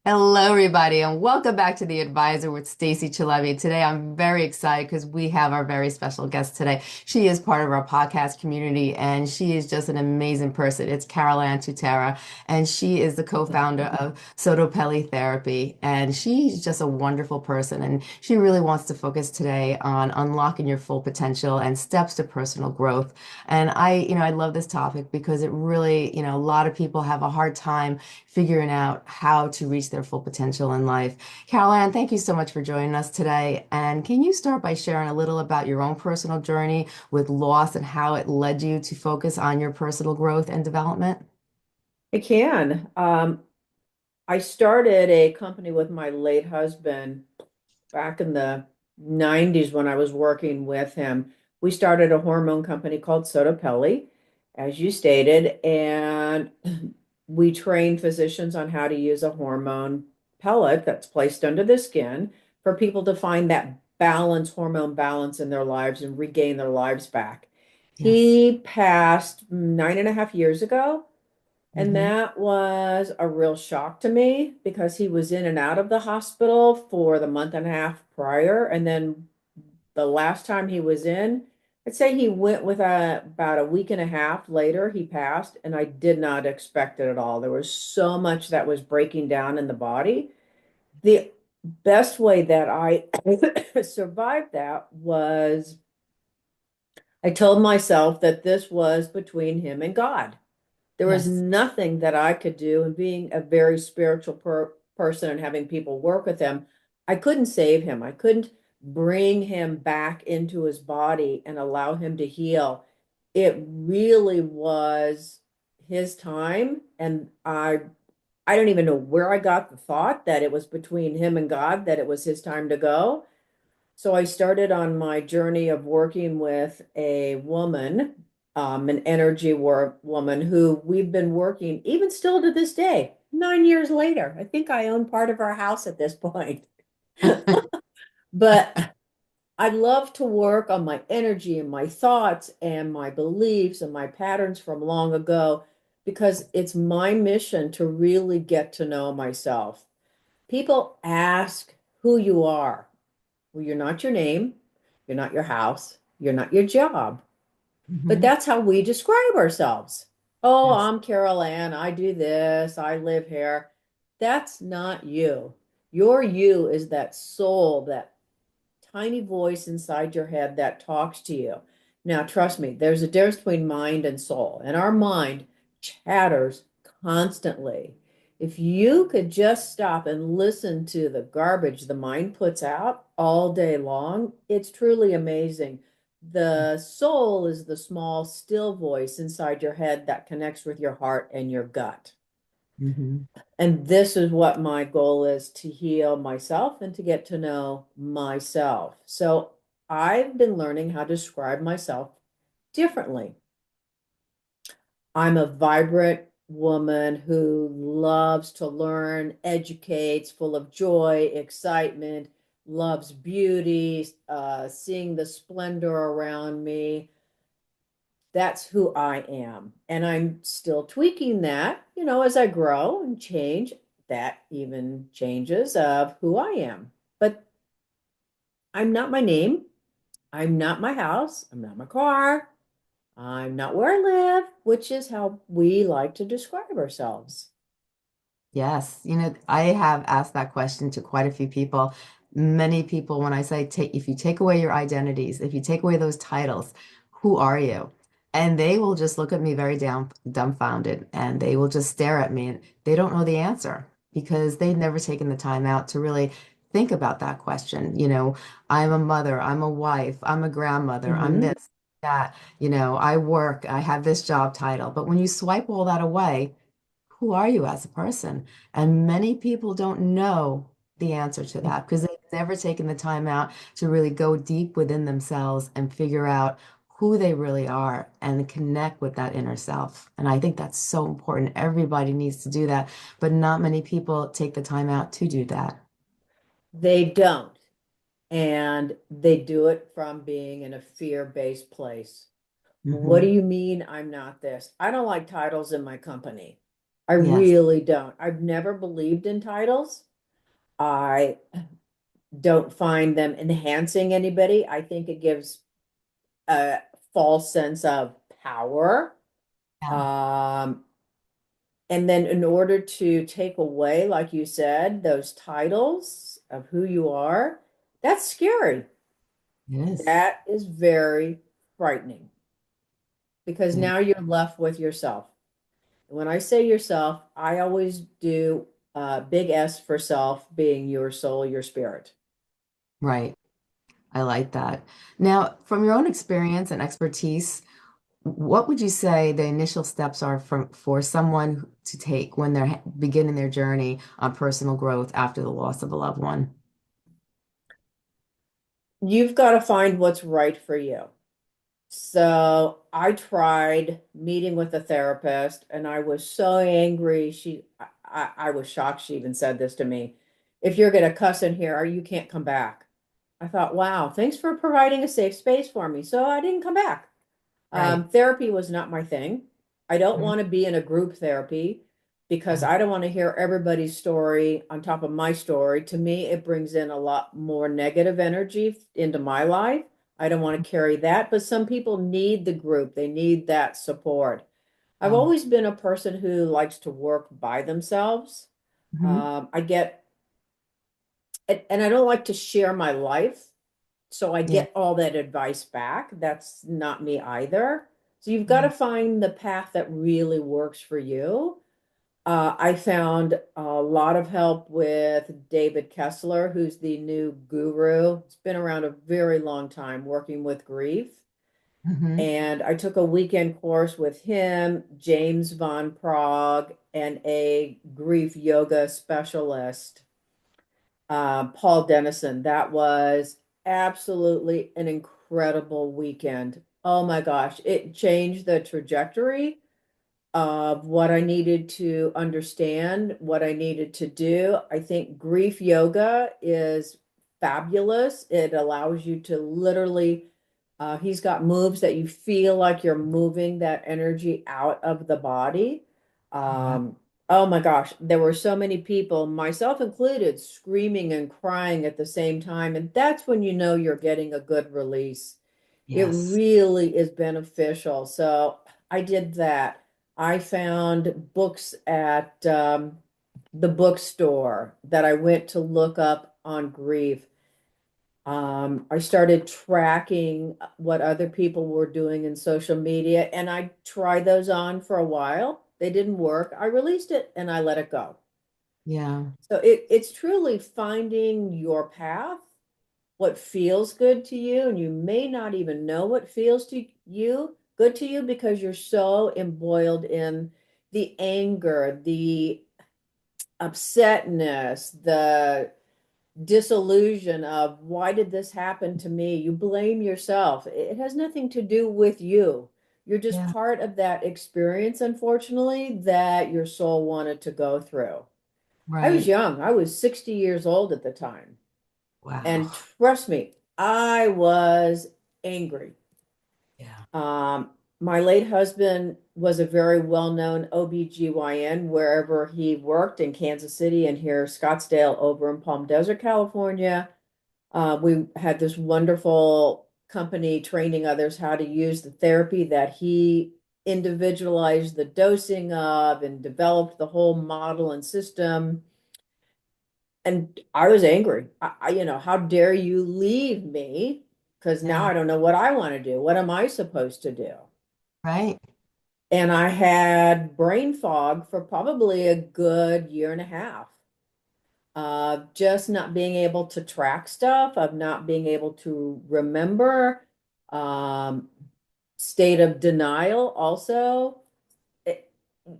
Hello, everybody, and welcome back to The Advisor with Stacey Chillemi. Today, I'm very excited because we have our very special guest today. She is part of our podcast community, and she is just an amazing person. It's CarolAnn Tutera, and she is the co-founder of Sotopelli Therapy, and she's just a wonderful person. And she really wants to focus today on unlocking your full potential and steps to personal growth. And I love this topic because it really, a lot of people have a hard time figuring out how to reach their full potential in life. CarolAnn, thank you so much for joining us today. And can you start by sharing a little about your own personal journey with loss and how it led you to focus on your personal growth and development? I can. I started a company with my late husband back in the 90s when I was working with him. We started a hormone company called Sotopelli, as you stated, and we train physicians on how to use a hormone pellet that's placed under the skin for people to find that balance, hormone balance in their lives and regain their lives back. Yes. He passed 9.5 years ago. And Hmm. that was a real shock to me because he was in and out of the hospital for the month and a half prior. And then the last time he was in, I'd say he went with about a week and a half later, he passed. And I did not expect it at all. There was so much that was breaking down in the body. The best way that I survived that was I told myself that this was between him and God. There was Yes. nothing that I could do. And being a very spiritual person and having people work with him, I couldn't save him. I couldn't bring him back into his body and allow him to heal. It really was his time. And I don't even know where I got the thought that it was between him and God, that it was his time to go. So I started on my journey of working with a woman, an energy woman who we've been working even still to this day, 9 years later. I think I own part of our house at this point. But I love to work on my energy and my thoughts and my beliefs and my patterns from long ago because it's my mission to really get to know myself. People ask who you are. Well, you're not your name, you're not your house, you're not your job, but Hmm. that's how we describe ourselves. Oh, Yes. I'm Carol Ann, I do this, I live here. That's not you. Your you is that soul, that tiny voice inside your head that talks to you. Now, trust me, there's a difference between mind and soul, and our mind chatters constantly. If you could just stop and listen to the garbage the mind puts out all day long, it's truly amazing. The soul is the small, still voice inside your head that connects with your heart and your gut. Hmm. And this is what my goal is, to heal myself and to get to know myself. So I've been learning how to describe myself differently. I'm a vibrant woman who loves to learn, educates, full of joy, excitement, loves beauty, seeing the splendor around me. That's who I am. And I'm still tweaking that, as I grow and change, that even changes of who I am. But I'm not my name. I'm not my house. I'm not my car. I'm not where I live, which is how we like to describe ourselves. Yes, I have asked that question to quite a few people. Many people, when I say if you take away your identities, if you take away those titles, who are you? And they will just look at me very dumbfounded and they will just stare at me and they don't know the answer because they've never taken the time out to really think about that question. I'm a mother, I'm a wife, I'm a grandmother, I'm Hmm. this, that, I work, I have this job title. But when you swipe all that away, who are you as a person? And many people don't know the answer to that because they've never taken the time out to really go deep within themselves and figure out who they really are and connect with that inner self. And I think that's so important. Everybody needs to do that, but not many people take the time out to do that. They don't. And they do it from being in a fear-based place. What do Hmm. you mean I'm not this? I don't like titles in my company. I Yes. really don't. I've never believed in titles. I don't find them enhancing anybody. I think it gives a false sense of power. Yeah. Um, and then in order to take away, like you said, those titles of who you are, that's scary. Yes. That is very frightening because Yeah. now you're left with yourself. And when I say yourself, I always do big S for self, being your soul, your spirit. Right. I like that. Now, from your own experience and expertise, what would you say the initial steps are for someone to take when they're beginning their journey on personal growth after the loss of a loved one? You've got to find what's right for you. So I tried meeting with a therapist and I was so angry. I was shocked she even said this to me. If you're going to cuss in here, or you can't come back. I thought, wow, thanks for providing a safe space for me. So I didn't come back. Right. Therapy was not my thing. I don't Mhm. want to be in a group therapy because Yeah. I don't want to hear everybody's story on top of my story. To me, it brings in a lot more negative energy into my life. I don't want to carry that, but some people need the group. They need that support. I've Yeah. always been a person who likes to work by themselves. Mhm. I get, and I don't like to share my life. So I Yeah. get all that advice back. That's not me either. So you've got to Mhm. find the path that really works for you. I found a lot of help with David Kessler, who's the new guru. It's been around a very long time working with grief. Mhm. And I took a weekend course with him, James Von Prague, and a grief yoga specialist, Paul Dennison. That was absolutely an incredible weekend. Oh my gosh, it changed the trajectory of what I needed to understand, what I needed to do. I think grief yoga is fabulous. It allows you to literally, he's got moves that you feel like you're moving that energy out of the body. Wow. Um, oh my gosh, there were so many people, myself included, screaming and crying at the same time. And that's when you know you're getting a good release. It Yes. really is beneficial. So I did that. I found books at the bookstore that I went to look up on grief. I started tracking what other people were doing in social media, and I tried those on for a while. They didn't work. I released it and I let it go. Yeah. So it's truly finding your path, what feels good to you, and you may not even know what feels to you good to you because you're so embroiled in the anger, the upsetness, the disillusion of why did this happen to me? You blame yourself. It has nothing to do with you. You're just Yeah. part of that experience, unfortunately, that your soul wanted to go through. I was Right. young. I was 60 years old at the time. And Wow. trust me, I was angry. Yeah. My late husband was a very well-known OBGYN wherever he worked in Kansas City and here, Scottsdale, over in Palm Desert, California. We had this wonderful company training others how to use the therapy that he individualized the dosing of and developed the whole model and system. And I was angry. How dare you leave me? Because now Yeah. I don't know what I want to do. What am I supposed to do? Right. And I had brain fog for probably a good year and a half. Just not being able to track stuff, of not being able to remember, um, state of denial also. It,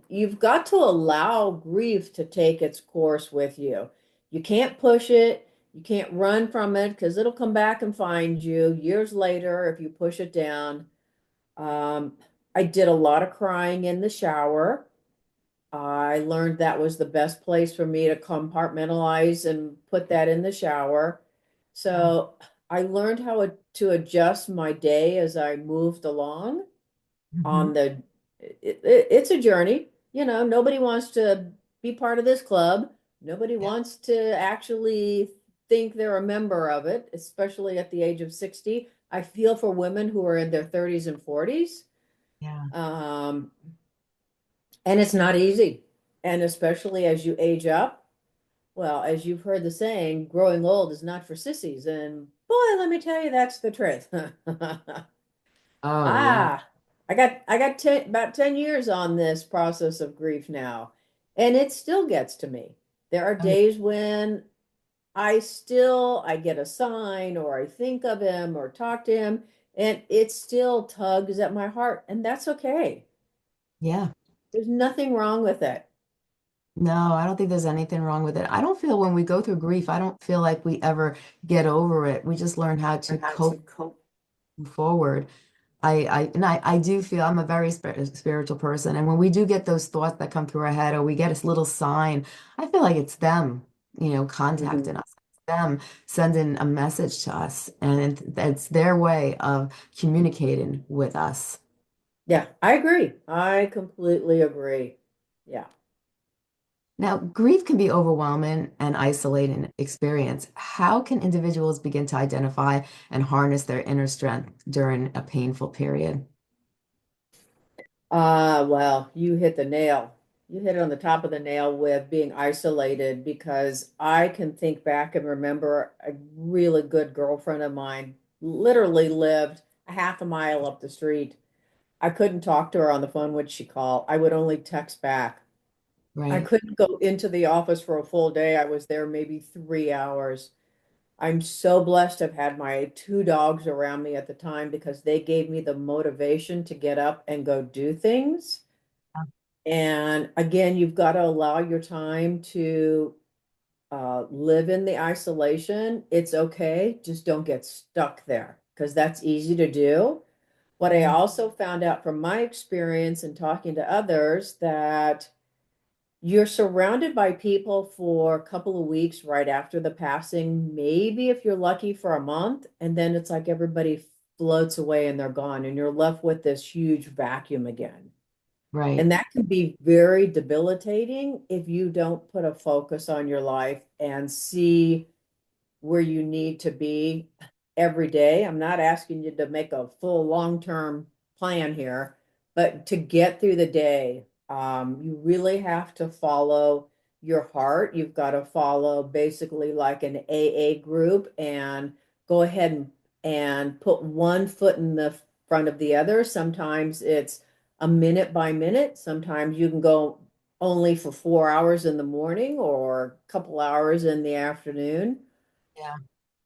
you've got to allow grief to take its course with you. You can't push it. You can't run from it because it'll come back and find you years later if you push it down. Um, I did a lot of crying in the shower. I learned that was the best place for me to compartmentalize and put that in the shower. Yeah. So I learned to adjust my day as I moved along on Mhm. it's a journey. nobody wants to be part of this club. Nobody Yeah. wants to actually think they're a member of it, especially at the age of 60. I feel for women who are in their 30s and 40s. Yeah. Um, and it's not easy. And especially as you age up, well, as you've heard the saying, growing old is not for sissies. And boy, let me tell you, that's the truth. Oh, yeah. Ah, I got about 10 years on this process of grief now, and it still gets to me. There are Oh, yeah. days when I get a sign or I think of him or talk to him, and it still tugs at my heart, and that's okay. Yeah. There's nothing wrong with it. No, I don't think there's anything wrong with it. I don't feel when we go through grief, I don't feel like we ever get over it. We just learn how to Learn how cope to cope. forward. I do feel I'm a very spiritual person, and when we do get those thoughts that come through our head, or we get a little sign, I feel like it's them, contacting Mhm. us, it's them sending a message to us, and it's their way of communicating with us. Yeah, I agree. I completely agree. Yeah. Now, grief can be overwhelming and isolating experience. How can individuals begin to identify and harness their inner strength during a painful period? Well, you hit the nail. You hit it on the top of the nail with being isolated because I can think back and remember a really good girlfriend of mine literally lived a half a mile up the street. I couldn't talk to her on the phone when she called. I would only text back. I Right. couldn't go into the office for a full day. I was there maybe 3 hours. I'm so blessed to have had my two dogs around me at the time because they gave me the motivation to get up and go do things. And again, you've got to allow your time to live in the isolation. It's okay. Just don't get stuck there because that's easy to do. What I Mhm. also found out from my experience and talking to others that you're surrounded by people for a couple of weeks right after the passing, maybe if you're lucky for a month, and then it's like everybody floats away and they're gone, and you're left with this huge vacuum again. Right. And that can be very debilitating if you don't put a focus on your life and see where you need to be every day. I'm not asking you to make a full long-term plan here, but to get through the day, you really have to follow your heart. You've got to follow basically like an AA group and go ahead and put one foot in the front of the other. Sometimes it's a minute by minute. Sometimes you can go only for 4 hours in the morning or a couple hours in the afternoon. Yeah.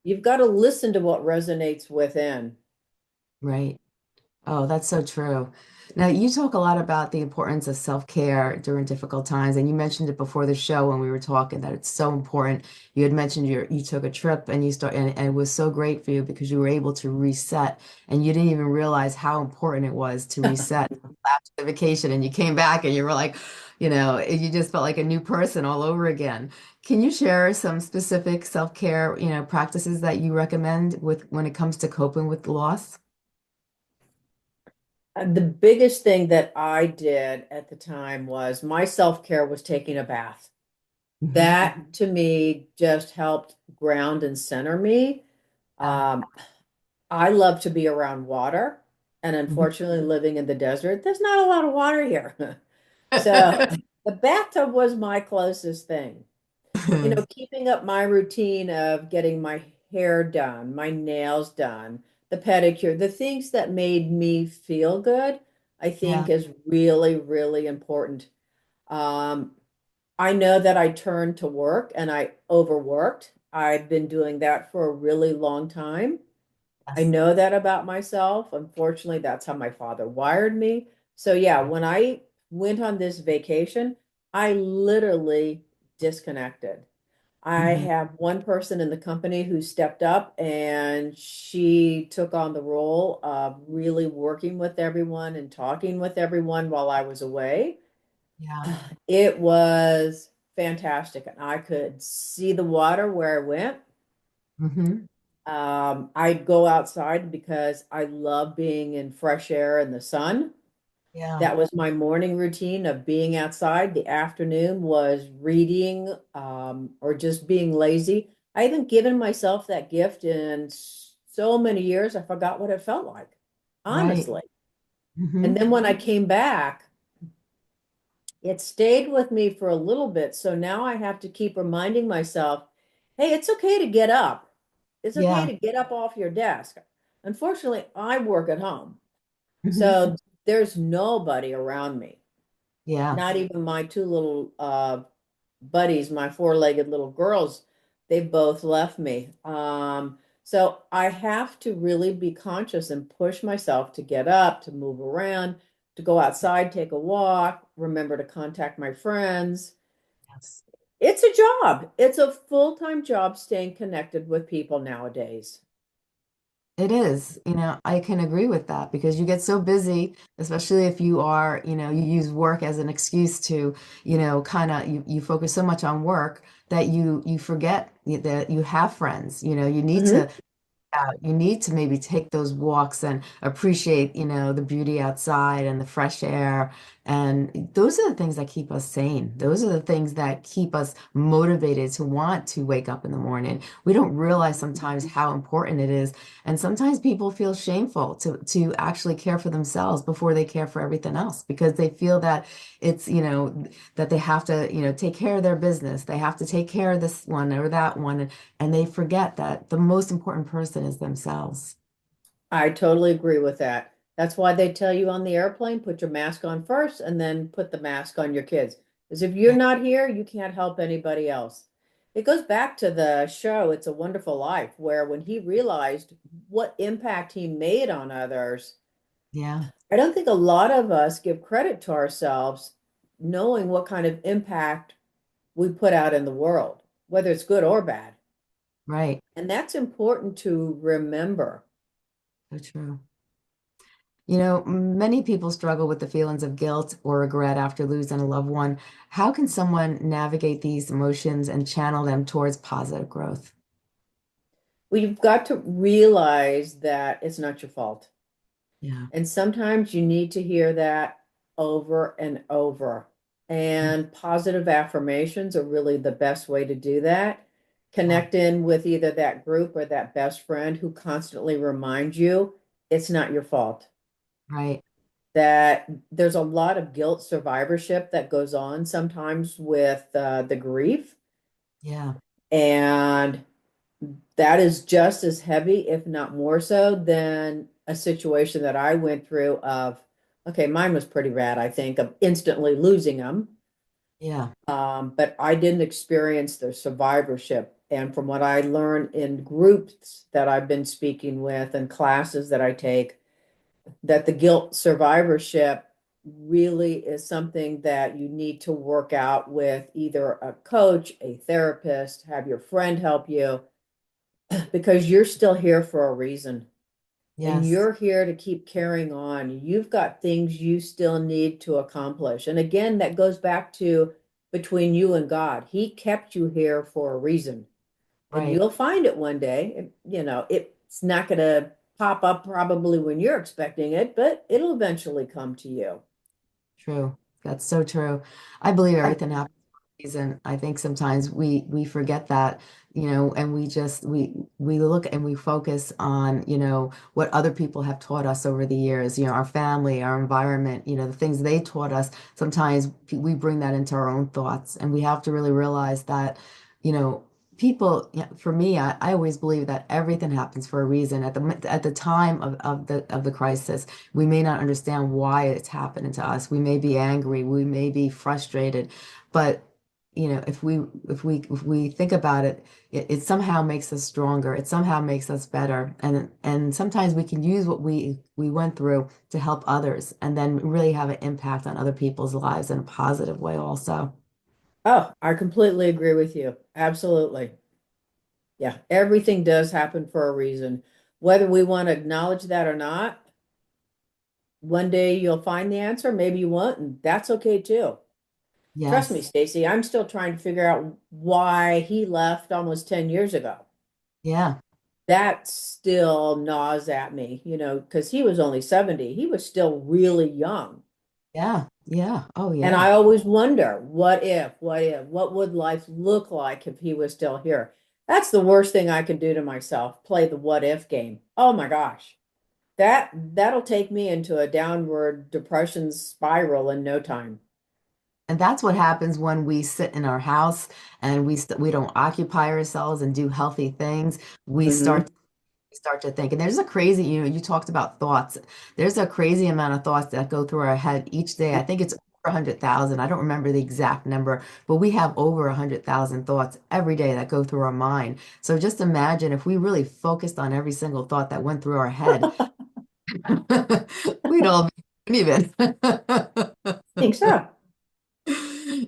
You've got to listen to what resonates within. Right. Oh, that's so true. Now, you talk a lot about the importance of self-care during difficult times, and you mentioned it before the show when we were talking that it's so important. You had mentioned you took a trip and and it was so great for you because you were able to reset, and you didn't even realize how important it was to reset after the vacation, and you came back and you were like, you just felt like a new person all over again. Can you share some specific self-care, practices that you recommend with when it comes to coping with loss? The biggest thing that I did at the time was my self-care was taking a bath. Hmm. That to me just helped ground and center me. Yeah. Um, I love to be around water, and Mhm. unfortunately, living in the desert, there's not a lot of water here. So the bathtub was my closest thing. Keeping up my routine of getting my hair done, my nails done, the pedicure, the things that made me feel good, I Yeah. think is really, really important. Um, I know that I turned to work and I overworked. I've been doing that for a really long time. I Yes. know that about myself. Unfortunately, that's how my father wired me. So, yeah, when I went on this vacation, I literally disconnected. I Hmm. have one person in the company who stepped up and she took on the role of really working with everyone and talking with everyone while I was away. Yeah. It was fantastic. And I could see the water where I went. Hmm. I'd go outside because I love being in fresh air and the sun. Yeah. That was my morning routine of being outside. The afternoon was reading, or just being lazy. I haven't given myself that gift in so many years, I forgot what it felt like, Right. honestly. Hmm. And then when I came back, it stayed with me for a little bit. So now I have to keep reminding myself, hey, it's okay to get up. It's okay Yeah. to get up off your desk. Unfortunately, I work at home. Hmm. So there's nobody around me, Yeah. not even my two little buddies, my four-legged little girls. They both left me. So I have to really be conscious and push myself to get up, to move around, to go outside, take a walk, remember to contact my friends. Yes. It's a job. It's a full-time job staying connected with people nowadays. It is, I can agree with that because you get so busy, especially if you are, you use work as an excuse to, kind of you focus so much on work that you forget that you have friends. Mhm. You need to maybe take those walks and appreciate, the beauty outside and the fresh air. And those are the things that keep us sane. Those are the things that keep us motivated to want to wake up in the morning. We don't realize sometimes how important it is. And sometimes people feel shameful to actually care for themselves before they care for everything else because they feel that it's, that they have to, take care of their business. They have to take care of this one or that one. And they forget that the most important person is themselves. I totally agree with that. That's why they tell you on the airplane, put your mask on first and then put the mask on your kids. Because if you're Yeah. not here, you can't help anybody else. It goes back to the show, It's a Wonderful Life, where when he realized what impact he made on others, Yeah. I don't think a lot of us give credit to ourselves knowing what kind of impact we put out in the world, whether it's good or bad. Right. And that's important to remember. So true. Many people struggle with the feelings of guilt or regret after losing a loved one. How can someone navigate these emotions and channel them towards positive growth? We've got to realize that it's not your fault. Yeah. And sometimes you need to hear that over and over. And positive affirmations are really the best way to do that. Yeah. Connect in with either that group or that best friend who constantly reminds you it's not your fault. Right. That there's a lot of guilt survivorship that goes on sometimes with the grief. Yeah. And that is just as heavy, if not more so, than a situation that I went through of, okay, mine was pretty bad, I think, of instantly losing them. Yeah. But I didn't experience the survivorship. And from what I learned in groups that I've been speaking with and classes that I take, that the guilt survivorship really is something that you need to work out with either a coach, a therapist, have your friend help you, because you're still here for a reason and Yes. you're here to keep carrying on. You've got things you still need to accomplish. And again, that goes back to between you and God. He kept you here for a reason, and Right. you'll find it one day. It's not going to pop up probably when you're expecting it, but it'll eventually come to you. True. That's so true. I believe everything happens for a reason. I think sometimes we forget that, and we look and we focus on, what other people have taught us over the years, our family, our environment, the things they taught us. Sometimes we bring that into our own thoughts, and we have to really realize that, you know, people, yeah, for me, I always believe that everything happens for a reason. At the time of the crisis, we may not understand why it's happening to us. We may be angry, we may be frustrated, but if we think about it, it somehow makes us stronger. It somehow makes us better. And sometimes we can use what we went through to help others and then really have an impact on other people's lives in a positive way also. Oh, I completely agree with you. Absolutely. Yeah, everything does happen for a reason. Whether we want to acknowledge that or not, one day you'll find the answer, maybe you won't, and that's okay too. Trust me, Yes. Stacey, I'm still trying to figure out why he left almost 10 years ago. Yeah. That still gnaws at me, because he was only 70. He was still really young. Yeah. Yeah. Oh, And yeah. I always wonder, what would life look like if he was still here? That's the worst thing I can do to myself, play the what if game. Oh my gosh. That'll take me into a downward depression spiral in no time. And that's what happens when we sit in our house and we don't occupy ourselves and do healthy things. We Hmm. start to think. And there's a crazy, you talked about thoughts. There's a crazy amount of thoughts that go through our head each day. I think it's over 100,000. I don't remember the exact number, but we have over 100,000 thoughts every day that go through our mind. So just imagine if we really focused on every single thought that went through our head, we'd all be even. Think so.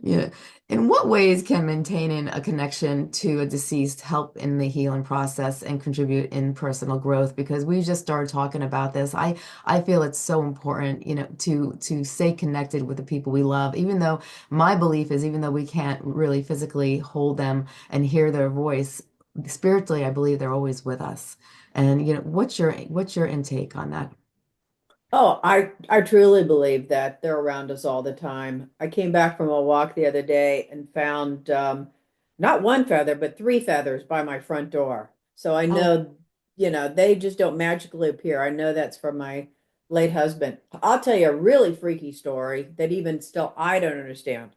Yeah. In what ways can maintaining a connection to a deceased help in the healing process and contribute in personal growth? Because we just started talking about this. I feel it's so important, to stay connected with the people we love, even though my belief is even though we can't really physically hold them and hear their voice, spiritually, I believe they're always with us. And what's your intake on that? Oh, I truly believe that they're around us all the time. I came back from a walk the other day and found not one feather, but three feathers by my front door. So I Oh, know, they just don't magically appear. I know that's from my late husband. I'll tell you a really freaky story that even still I don't understand.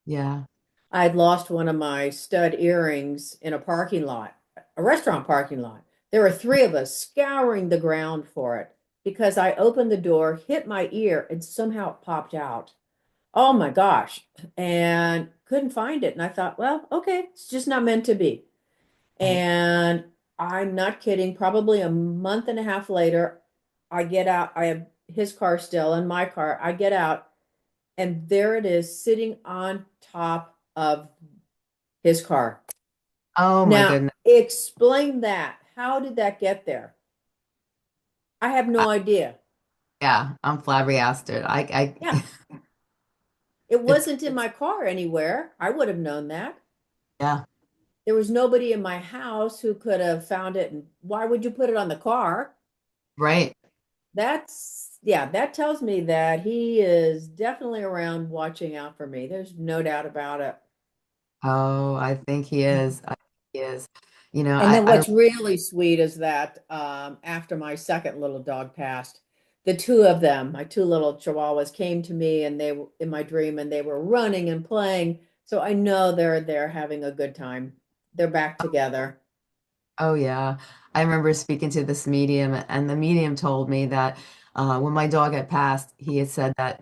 yeah. I had lost one of my stud earrings in a parking lot, a restaurant parking lot. There were three of us scouring the ground for it because I opened the door, hit my ear, and somehow it popped out. Oh my gosh. And couldn't find it. And I thought, well, okay, it's just not meant to be. Right. And I'm not kidding, probably a month and a half later, I get out. I have his car still and my car. I get out, and there it is sitting on top of his car. Oh my Now, goodness. explain that. How did that get there? I have no idea. Yeah, I'm flabbergasted. Yeah, it it's wasn't in my car anywhere. I would have known that. yeah, There was nobody in my house who could have found it. And why would you put it on the car? right. Yeah, that tells me that he is definitely around watching out for me. There's no doubt about it. Oh, I think he is. I think he is. You know, And I, then I what's really sweet is that after my second little dog passed, the two of them, my two little chihuahuas, came to me and they were in my dream and they were running and playing. So I know they're having a good time. They're back together. Oh yeah. I remember speaking to this medium and the medium told me that when my dog had passed, he had said that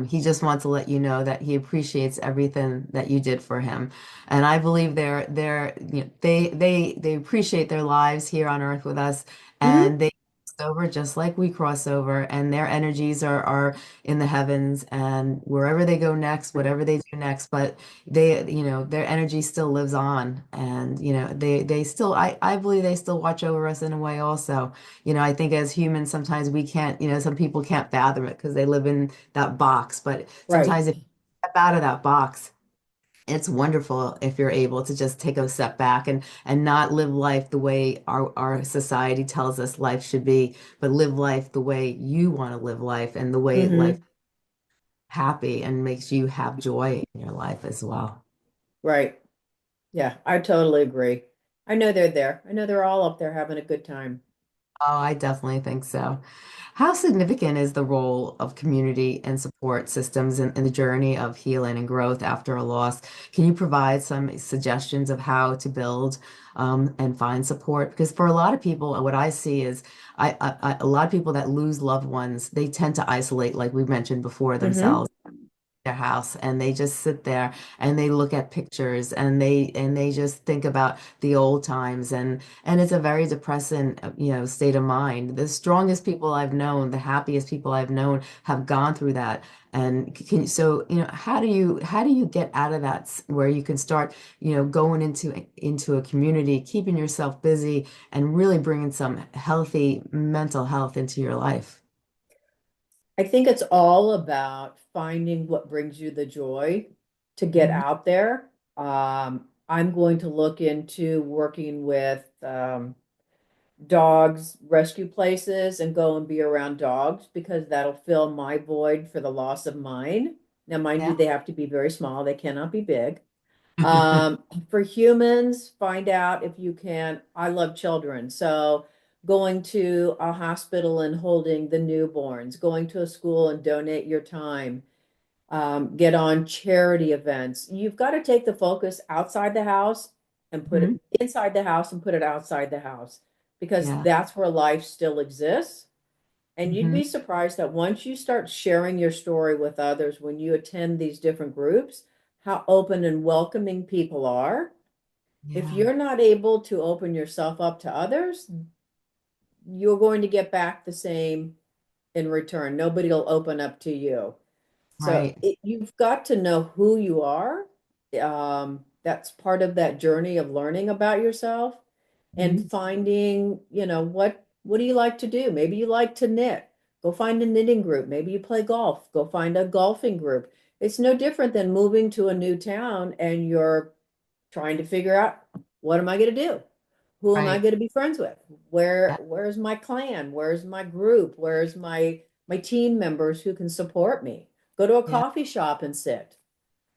he just wants to let you know that he appreciates everything that you did for him. And I believe they appreciate their lives here on earth with us Hmm. and they cross over just like we cross over and their energies are in the heavens and wherever they go next, whatever they do next. But their energy still lives on and they still I believe they still watch over us in a way also. I think as humans sometimes we can't, some people can't fathom it because they live in that box, but Right. sometimes if you step out of that box, it's wonderful if you're able to just take a step back and not live life the way our society tells us life should be, but live life the way you want to live life and the way life Hmm. happy and makes you have joy in your life as well. Right. Yeah, I totally agree. I know they're there. I know they're all up there having a good time. Oh, I definitely think so. How significant is the role of community and support systems in the journey of healing and growth after a loss? Can you provide some suggestions of how to build and find support? Because for a lot of people, what I see is a lot of people that lose loved ones, they tend to isolate, like we mentioned before, Hmm. themselves their house and they just sit there and they look at pictures and they just think about the old times and it's a very depressing state of mind. The strongest people I've known, the happiest people I've known have gone through that and how do you get out of that where you can start going into a community, keeping yourself busy and really bringing some healthy mental health into your life. I think it's all about finding what brings you the joy to get Mhm. out there. I'm going to look into working with dogs rescue places and go and be around dogs because that'll fill my void for the loss of mine. Now, mind you, Yeah. they have to be very small, they cannot be big. For humans, find out if you can. I love children, so going to a hospital and holding the newborns, going to a school and donate your time, get on charity events. You've got to take the focus outside the house and put Hmm. it inside the house and put it outside the house because Yeah. that's where life still exists. And you'd Hmm. be surprised that once you start sharing your story with others, when you attend these different groups, how open and welcoming people are. If Yeah. you're not able to open yourself up to others, you're going to get back the same in return. Nobody will open up to you. So Right. you've got to know who you are. That's part of that journey of learning about yourself and Hmm. finding, what do you like to do? Maybe you like to knit. Go find a knitting group. Maybe you play golf. Go find a golfing group. It's no different than moving to a new town and you're trying to figure out what am I going to do? Who am I Right. going to be friends with? Yeah. Where's my clan? Where's my group? Where's my team members who can support me? Go to a Yeah. coffee shop and sit.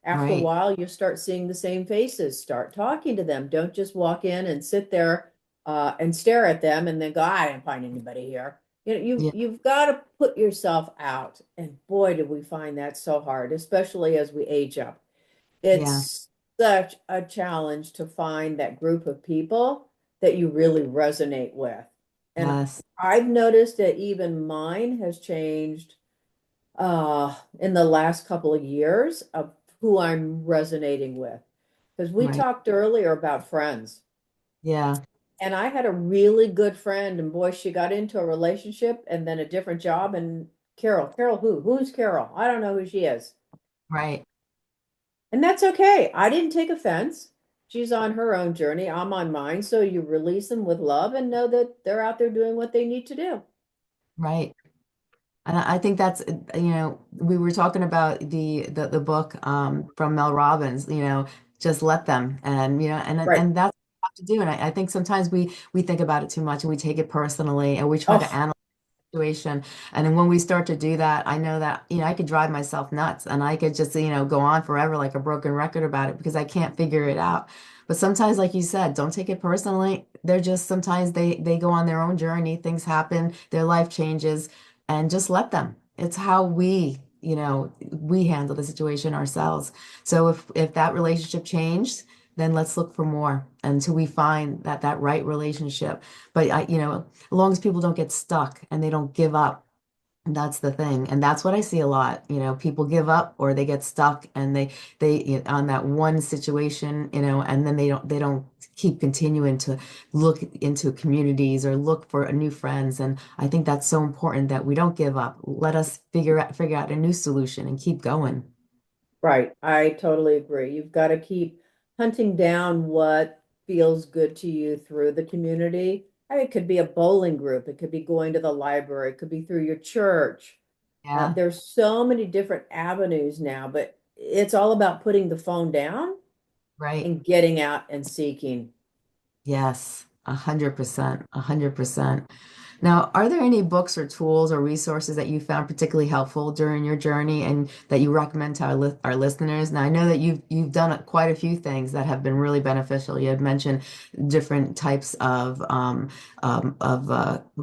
After a Right. while, you start seeing the same faces. Start talking to them. Don't just walk in and sit there and stare at them and then go, I didn't find anybody here. Yeah. You've got to put yourself out. And boy, did we find that so hard, especially as we age up. Yeah. It's such a challenge to find that group of people that you really resonate with. And Yes. I've noticed that even mine has changed in the last couple of years of who I'm resonating with. Because we Right. talked earlier about friends, Yeah. and I had a really good friend, and boy, she got into a relationship and then a different job. And Carol who? Who's Carol? I don't know who she is. Right. And that's okay. I didn't take offense. She's on her own journey. I'm on mine. So you release them with love and know that they're out there doing what they need to do. Right. And I think that's, we were talking about the book from Mel Robbins, just let them. And, Right. and that's what we have to do. And I think sometimes we think about it too much and we take it personally and we try to Oh, analyze situation. And then when we start to do that, I know that, I could drive myself nuts and I could just, go on forever like a broken record about it because I can't figure it out. But sometimes, like you said, don't take it personally. They're just sometimes they go on their own journey, things happen, their life changes, and just let them. It's how we handle the situation ourselves. So if that relationship changed, then let's look for more until we find that right relationship. But as long as people don't get stuck and they don't give up, that's the thing. And that's what I see a lot. People give up or they get stuck and they on that one situation, and then they don't keep continuing to look into communities or look for new friends. And I think that's so important that we don't give up. Let us figure out a new solution and keep going. right. I totally agree. You've got to keep hunting down what feels good to you through the community. I mean, it could be a bowling group, it could be going to the library, it could be through your church. Yeah, There's so many different avenues now, but it's all about putting the phone down right. and getting out and seeking. Yes, 100%, 100%. Now, are there any books or tools or resources that you found particularly helpful during your journey and that you recommend to our listeners? Now, I know that you've done quite a few things that have been really beneficial. You had mentioned different types of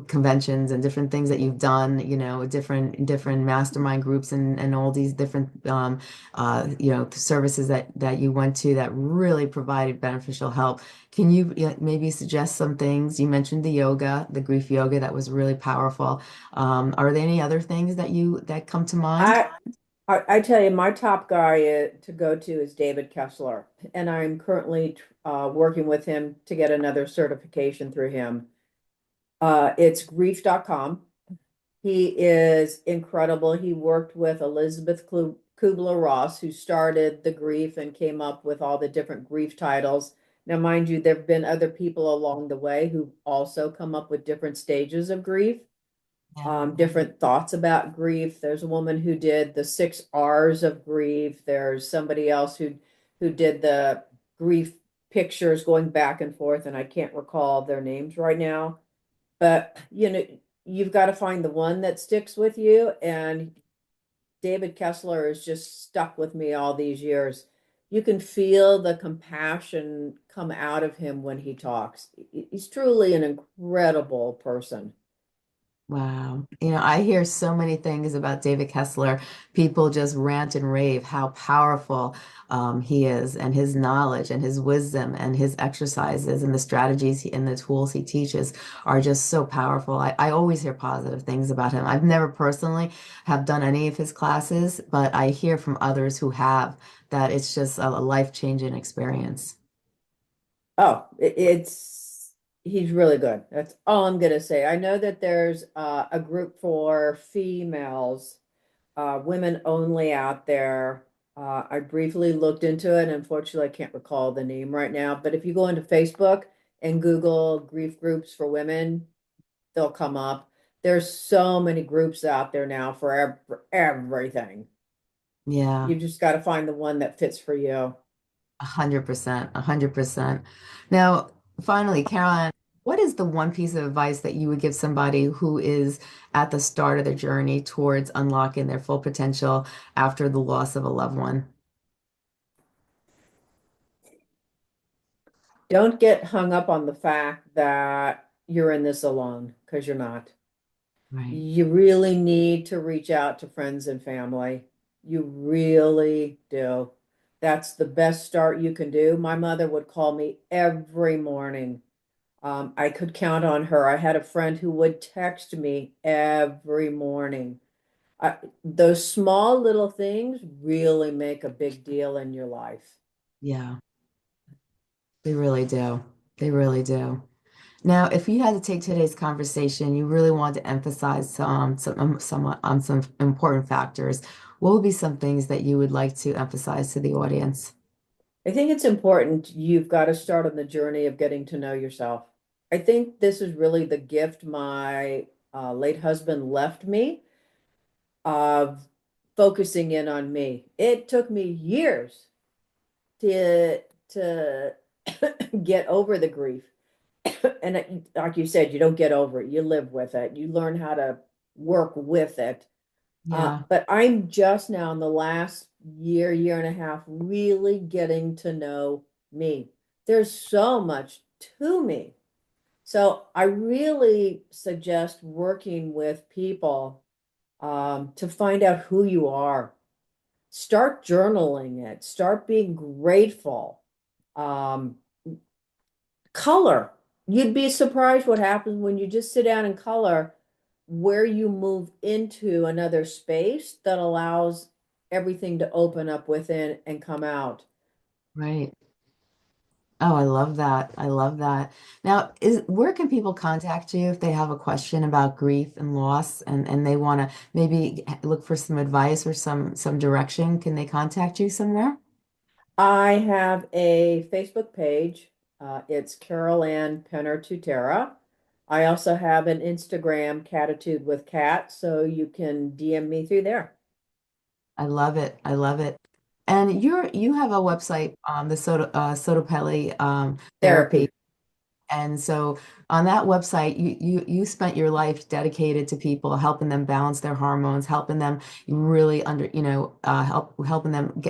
conventions and different things that you've done. Different mastermind groups and all these different services that you went to that really provided beneficial help. Can you maybe suggest some things? You mentioned the grief yoga that was really powerful. Are there any other things that come to mind? I I tell you, my top guy to go to is David Kessler, and I'm currently working with him to get another certification through him. It's grief.com. He is incredible. He worked with Elizabeth Kubler-Ross, who started the grief and came up with all the different grief titles. Now, mind you, there have been other people along the way who've also come up with different stages of grief, Yeah. different thoughts about grief. There's a woman who did the 6 R's of grief. There's somebody else who did the grief pictures going back and forth, and I can't recall their names right now. But you've got to find the one that sticks with you. And David Kessler has just stuck with me all these years. You can feel the compassion come out of him when he talks. He's truly an incredible person. Wow. I hear so many things about David Kessler. People just rant and rave how powerful he is, and his knowledge and his wisdom and his exercises and the strategies and the tools he teaches are just so powerful. I always hear positive things about him. I've never personally have done any of his classes, but I hear from others who have that it's just a life-changing experience. Oh, he's really good. That's all I'm gonna say. I know that there's a group for females, women only out there. I briefly looked into it. Unfortunately, I can't recall the name right now. But if you go into Facebook and Google grief groups for women, they'll come up. There's so many groups out there now for everything. Yeah. You just got to find the one that fits for you. 100%, 100%. Now, finally, Caroline, what is the one piece of advice that you would give somebody who is at the start of their journey towards unlocking their full potential after the loss of a loved one? Don't get hung up on the fact that you're in this alone, because you're not. Right. You really need to reach out to friends and family. You really do. That's the best start you can do. My mother would call me every morning. I could count on her. I had a friend who would text me every morning. Those small little things really make a big deal in your life. Yeah, they really do. They really do. Now, if you had to take today's conversation, you really want to emphasize some important factors, what would be some things that you would like to emphasize to the audience? I think it's important. You've got to start on the journey of getting to know yourself. I think this is really the gift my late husband left me of focusing in on me. It took me years to get over the grief. And like you said, you don't get over it. You live with it. You learn how to work with it. Yeah, But I'm just now in the last year, year and a half, really getting to know me. There's so much to me. So I really suggest working with people to find out who you are. Start journaling it. Start being grateful. Um, Color. You'd be surprised what happens when you just sit down and color, where you move into another space that allows everything to open up within and come out. right. Oh, I love that. I love that. Now, is where can people contact you if they have a question about grief and loss and they want to maybe look for some advice or some direction? Can they contact you somewhere? I have a Facebook page. It's CarolAnn Tutera. I also have an Instagram, Catitude with Cat, so you can DM me through there. I love it. I love it. And you have a website, the Sotopelli therapy. Therapy. And so on that website, you spent your life dedicated to people, helping them balance their hormones, helping them really helping them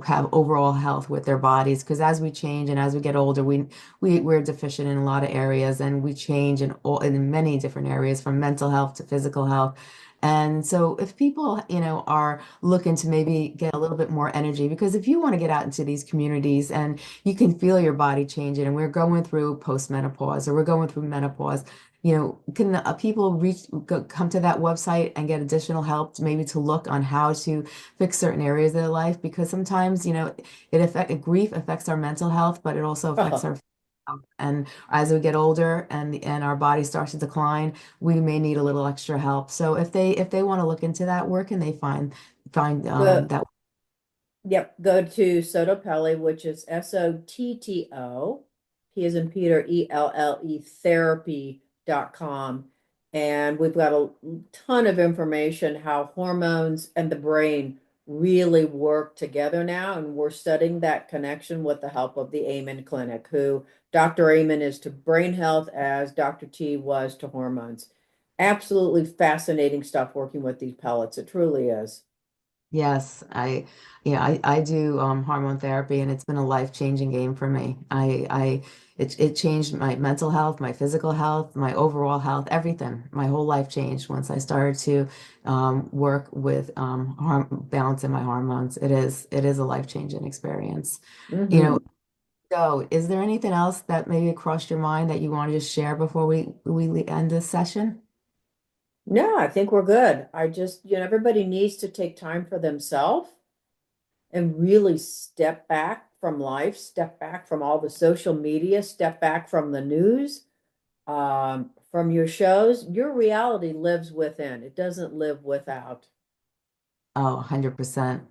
have overall health with their bodies. Because as we change and as we get older, we're deficient in a lot of areas, and we change in many different areas, from mental health to physical health. And so if people, are looking to maybe get a little bit more energy, because if you want to get out into these communities and you can feel your body changing, and we're going through postmenopause or we're going through menopause, can people come to that website and get additional help maybe to look on how to fix certain areas of their life? Because sometimes, grief affects our mental health, but it also affects our health. And as we get older and our body starts to decline, we may need a little extra help. So if they want to look into that, where can they find Go, that? yep, go to Sotopelli, which is Sotto, P as in Peter, ELLE, therapy.com. And we've got a ton of information how hormones and the brain really work together now, and we're studying that connection with the help of the Amen Clinic, who Dr. Amen is to brain health as Dr. T was to hormones. Absolutely fascinating stuff working with these pellets. It truly is. Yes, I do hormone therapy, and it's been a life-changing game for me. It changed my mental health, my physical health, my overall health, everything. My whole life changed once I started to work with balancing my hormones. It is a life-changing experience. You know, Hmm. so is there anything else that maybe crossed your mind that you want to just share before we end this session? No, I think we're good. I just, everybody needs to take time for themselves and really step back from life, step back from all the social media, step back from the news, from your shows. Your reality lives within, it doesn't live without. Oh, 100%.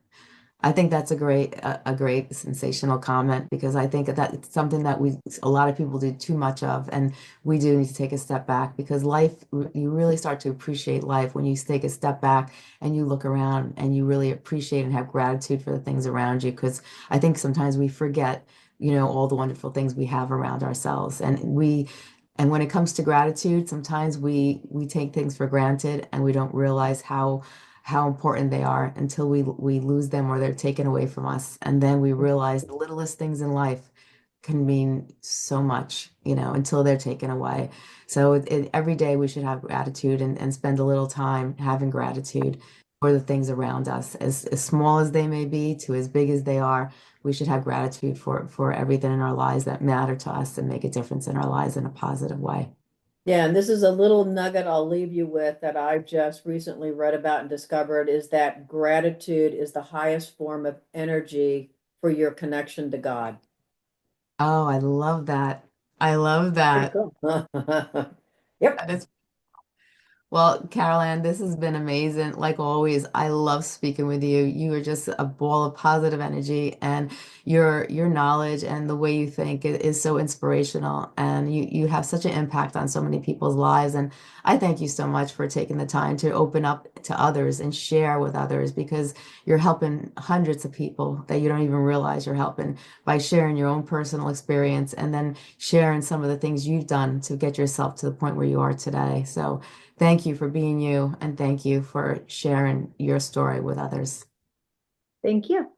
I think that's a great sensational comment because I think that it's something that a lot of people do too much of, and we do need to take a step back because you really start to appreciate life when you take a step back and you look around and you really appreciate and have gratitude for the things around you. Because I think sometimes we forget, all the wonderful things we have around ourselves, and when it comes to gratitude, sometimes we take things for granted and we don't realize how important they are until we lose them or they're taken away from us. And then we realize the littlest things in life can mean so much, until they're taken away. So every day we should have gratitude and spend a little time having gratitude for the things around us, as small as they may be to as big as they are. We should have gratitude for everything in our lives that matter to us and make a difference in our lives in a positive way. Yeah, and this is a little nugget I'll leave you with that I've just recently read about and discovered is that gratitude is the highest form of energy for your connection to God. Oh, I love that. I love Pretty that. cool. Yep. That is Well, CarolAnn, this has been amazing. Like always, I love speaking with you. You are just a ball of positive energy, and your knowledge and the way you think is so inspirational. And you have such an impact on so many people's lives. And I thank you so much for taking the time to open up to others and share with others because you're helping hundreds of people that you don't even realize you're helping by sharing your own personal experience and then sharing some of the things you've done to get yourself to the point where you are today. So. Thank you for being you, and thank you for sharing your story with others. Thank you.